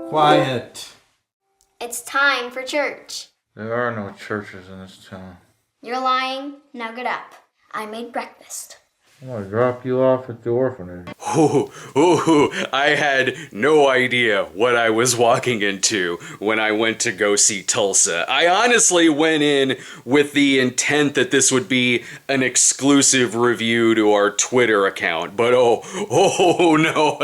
Quiet. It's time for church. There are no churches in this town. You're lying. Now get up. I made breakfast. I'm gonna drop you off at the orphanage. I had no idea what I was walking into when I went to go see Tulsa. I honestly went in with the intent that this would be an exclusive review to our Twitter account, but oh no,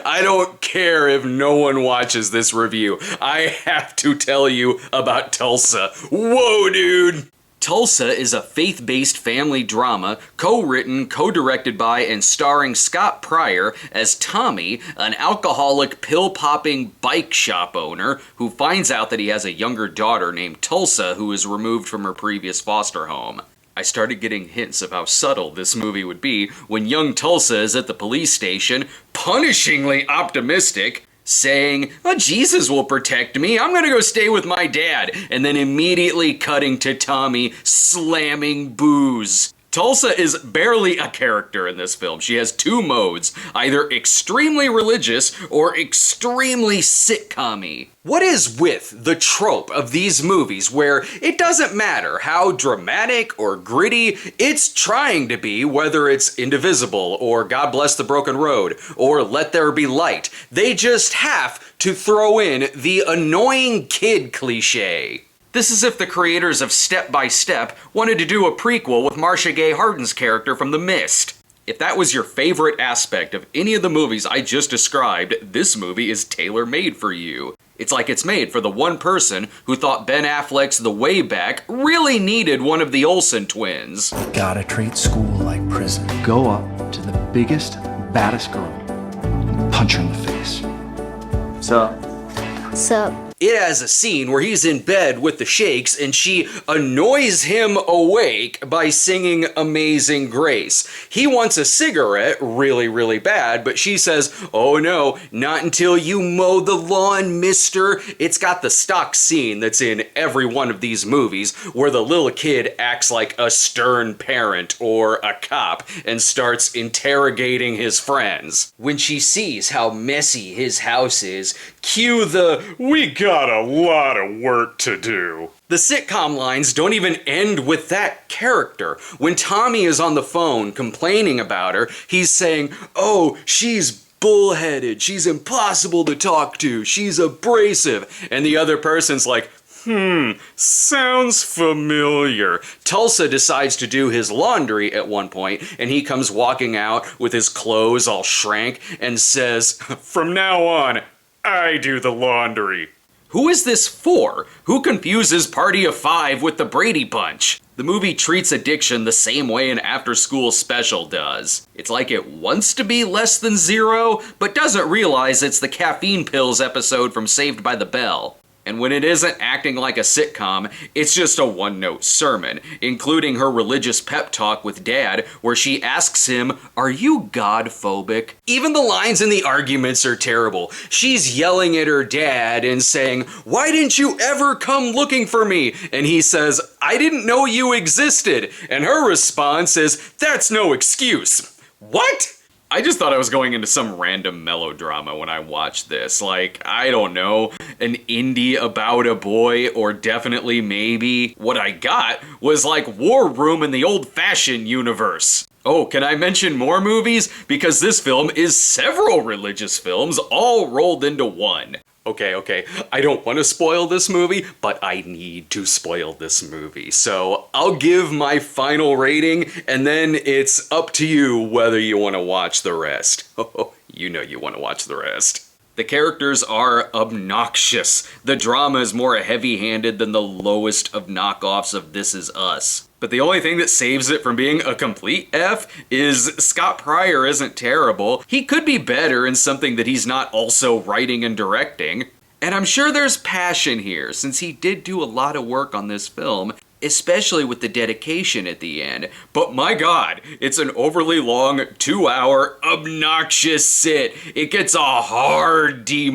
I don't care if no one watches this review. I have to tell you about Tulsa. Whoa, dude! Tulsa is a faith-based family drama, co-written, co-directed by, and starring Scott Pryor as Tommy, an alcoholic, pill-popping bike shop owner who finds out that he has a younger daughter named Tulsa who is removed from her previous foster home. I started getting hints of how subtle this movie would be when young Tulsa is at the police station, punishingly optimistic, saying, "Oh, Jesus will protect me, I'm gonna go stay with my dad," and then immediately cutting to Tommy slamming booze. Tulsa is barely a character in this film. She has two modes, either extremely religious or extremely sitcom-y. What is with the trope of these movies where it doesn't matter how dramatic or gritty it's trying to be, whether it's Indivisible or God Bless the Broken Road or Let There Be Light, they just have to throw in the annoying kid cliche. This is if the creators of Step by Step wanted to do a prequel with Marcia Gay Harden's character from The Mist. If that was your favorite aspect of any of the movies I just described, this movie is tailor-made for you. It's like it's made for the one person who thought Ben Affleck's The Way Back really needed one of the Olsen twins. Gotta treat school like prison. Go up to the biggest, baddest girl and punch her in the face. Sup? It has a scene where he's in bed with the Shakes and she annoys him awake by singing Amazing Grace. He wants a cigarette really, really bad, but she says, "Oh no, not until you mow the lawn, mister." It's got the stock scene that's in every one of these movies where the little kid acts like a stern parent or a cop and starts interrogating his friends. When she sees how messy his house is, cue the "we got a lot of work to do." The sitcom lines don't even end with that character. When Tommy is on the phone complaining about her, he's saying, "Oh, she's bullheaded, she's impossible to talk to, she's abrasive," and the other person's like, sounds familiar. Tulsa decides to do his laundry at one point, and he comes walking out with his clothes all shrank and says, "From now on, I do the laundry." Who is this for? Who confuses Party of Five with the Brady Bunch? The movie treats addiction the same way an after-school special does. It's like it wants to be less than zero, but doesn't realize it's the caffeine pills episode from Saved by the Bell. And when it isn't acting like a sitcom, it's just a one-note sermon, including her religious pep talk with Dad, where she asks him, "Are you God-phobic?" Even the lines in the arguments are terrible. She's yelling at her dad and saying, "Why didn't you ever come looking for me?" And he says, "I didn't know you existed." And her response is, "That's no excuse." What? I just thought I was going into some random melodrama when I watched this. Like, I don't know, an indie about a boy, or definitely maybe. What I got was like War Room in the old-fashioned universe. Oh, can I mention more movies? Because this film is several religious films all rolled into one. Okay, I don't want to spoil this movie, but I need to spoil this movie. So I'll give my final rating, and then it's up to you whether you want to watch the rest. You know you want to watch the rest. The characters are obnoxious. The drama is more heavy-handed than the lowest of knockoffs of This Is Us. But the only thing that saves it from being a complete F is Scott Pryor isn't terrible. He could be better in something that he's not also writing and directing. And I'm sure there's passion here, since he did do a lot of work on this film, especially with the dedication at the end. But my God, it's an overly long, 2-hour, obnoxious sit. It gets a hard D-.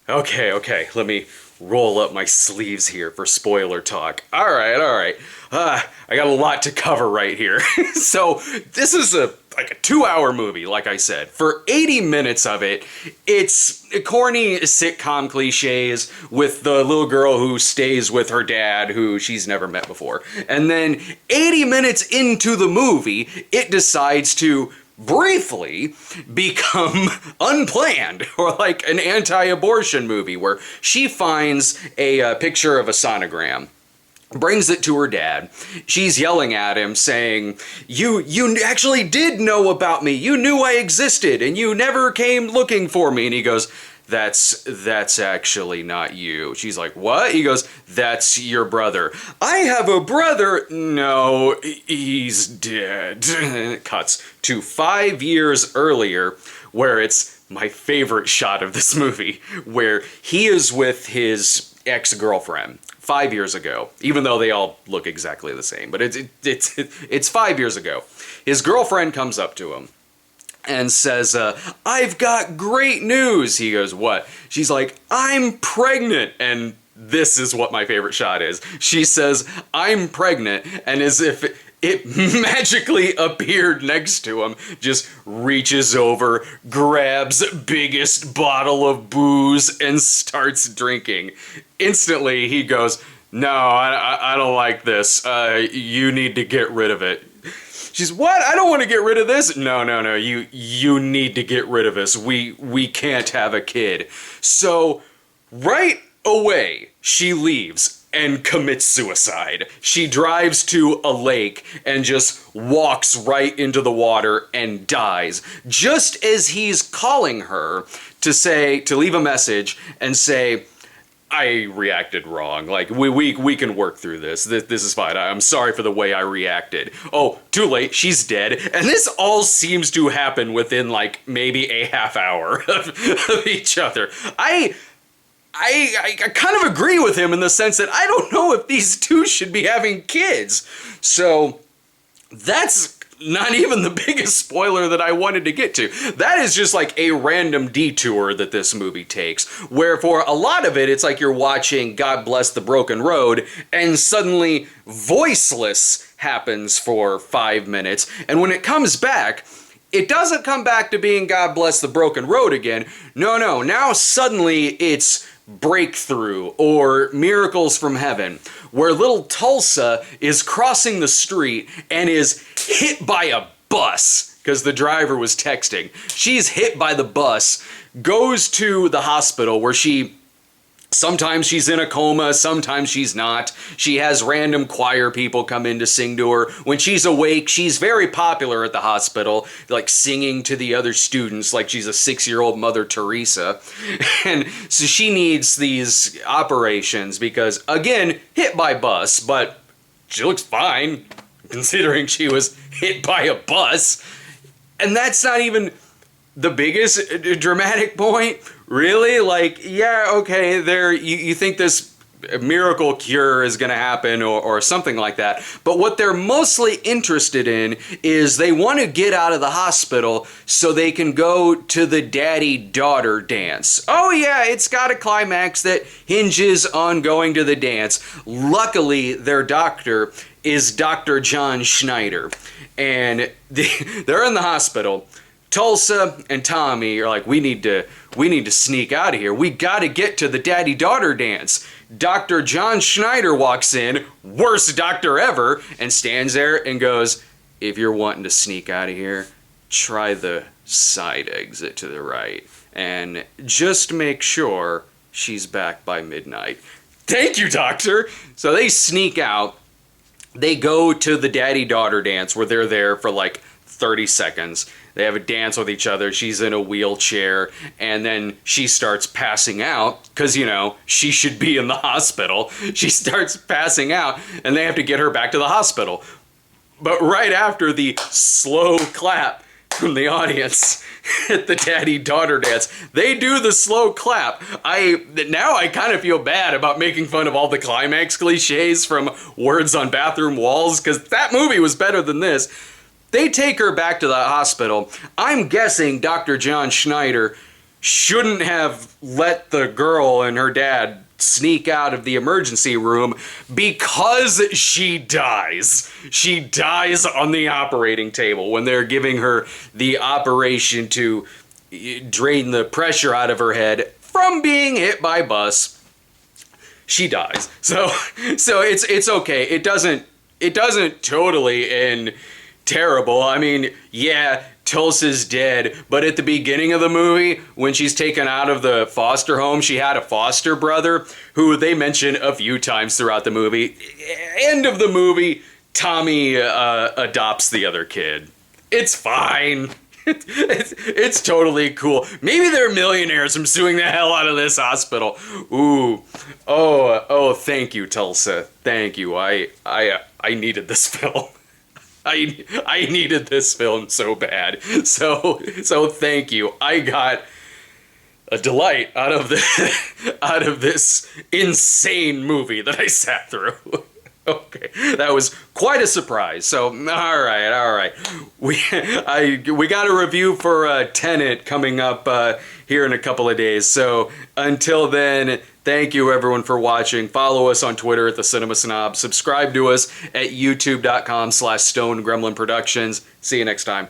Okay, let me roll up my sleeves here for spoiler talk. All right. I got a lot to cover right here. So this is a like a 2-hour movie, like I said. For 80 minutes of it, it's corny sitcom cliches with the little girl who stays with her dad, who she's never met before. And then 80 minutes into the movie, it decides to briefly become unplanned, or like an anti-abortion movie where she finds a picture of a sonogram, brings it to her dad. She's yelling at him saying, you actually did know about me. You knew I existed and you never came looking for me. And he goes, that's actually not you. She's like, what? He goes, that's your brother. I have a brother. No, he's dead. And it cuts to 5 years earlier, where it's my favorite shot of this movie, where he is with his ex-girlfriend 5 years ago, even though they all look exactly the same, but it's 5 years ago. His girlfriend comes up to him and says, I've got great news. He goes, what? She's like, I'm pregnant. And this is what my favorite shot is. She says, I'm pregnant, and as if it magically appeared next to him, just reaches over, grabs biggest bottle of booze, and starts drinking. Instantly, he goes, no, I don't like this. You need to get rid of it. She's, what? I don't want to get rid of this. No, you need to get rid of this. We can't have a kid. So, right away, she leaves and commits suicide. She drives to a lake and just walks right into the water and dies. Just as he's calling her to leave a message and say, I reacted wrong. Like, we can work through this. This is fine. I'm sorry for the way I reacted. Oh, too late. She's dead. And this all seems to happen within, like, maybe a half hour of each other. I kind of agree with him in the sense that I don't know if these two should be having kids. So, that's not even the biggest spoiler that I wanted to get to. That is just like a random detour that this movie takes, where for a lot of it, it's like you're watching God Bless the Broken Road, and suddenly Voiceless happens for 5 minutes, and when it comes back, it doesn't come back to being God Bless the Broken Road again. No, now suddenly it's Breakthrough or Miracles from Heaven, where little Tulsa is crossing the street and is hit by a bus because the driver was texting. She's hit by the bus, goes to the hospital where sometimes she's in a coma, sometimes she's not. She has random choir people come in to sing to her. When she's awake, she's very popular at the hospital, like singing to the other students like she's a 6-year-old Mother Teresa. And so she needs these operations because, again, hit by bus, but she looks fine considering she was hit by a bus. And that's not even the biggest dramatic point. Really? Like, yeah, okay, you think this miracle cure is going to happen or something like that. But what they're mostly interested in is they want to get out of the hospital so they can go to the daddy-daughter dance. Oh yeah, it's got a climax that hinges on going to the dance. Luckily, their doctor is Dr. John Schneider. And they're in the hospital. Tulsa and Tommy are like, we need to sneak out of here. We got to get to the daddy-daughter dance. Dr. John Schneider walks in, worst doctor ever, and stands there and goes, if you're wanting to sneak out of here, try the side exit to the right. And just make sure she's back by midnight. Thank you, doctor! So they sneak out. They go to the daddy-daughter dance where they're there for like 30 seconds. They have a dance with each other. She's in a wheelchair, and then she starts passing out because, she should be in the hospital. She starts passing out, and they have to get her back to the hospital. But right after the slow clap from the audience at the daddy-daughter dance, they do the slow clap. Now I kind of feel bad about making fun of all the climax cliches from Words on Bathroom Walls, because that movie was better than this. They take her back to the hospital. I'm guessing Dr. John Schneider shouldn't have let the girl and her dad sneak out of the emergency room because she dies. She dies on the operating table when they're giving her the operation to drain the pressure out of her head from being hit by a bus. She dies. So it's okay. It doesn't totally end terrible. I mean, yeah, Tulsa's dead, but at the beginning of the movie, when she's taken out of the foster home, she had a foster brother who they mention a few times throughout the movie. End of the movie, Tommy adopts the other kid. It's fine. It's totally cool. Maybe they're millionaires from suing the hell out of this hospital. Ooh. Oh, thank you, Tulsa. Thank you. I needed this film. I needed this film so bad. So thank you. I got a delight out of this insane movie that I sat through. Okay, that was quite a surprise. So, all right. We got a review for Tenet coming up here in a couple of days. So, until then, thank you everyone for watching. Follow us on Twitter at The Cinema Snob. Subscribe to us at youtube.com/Stone Gremlin Productions. See you next time.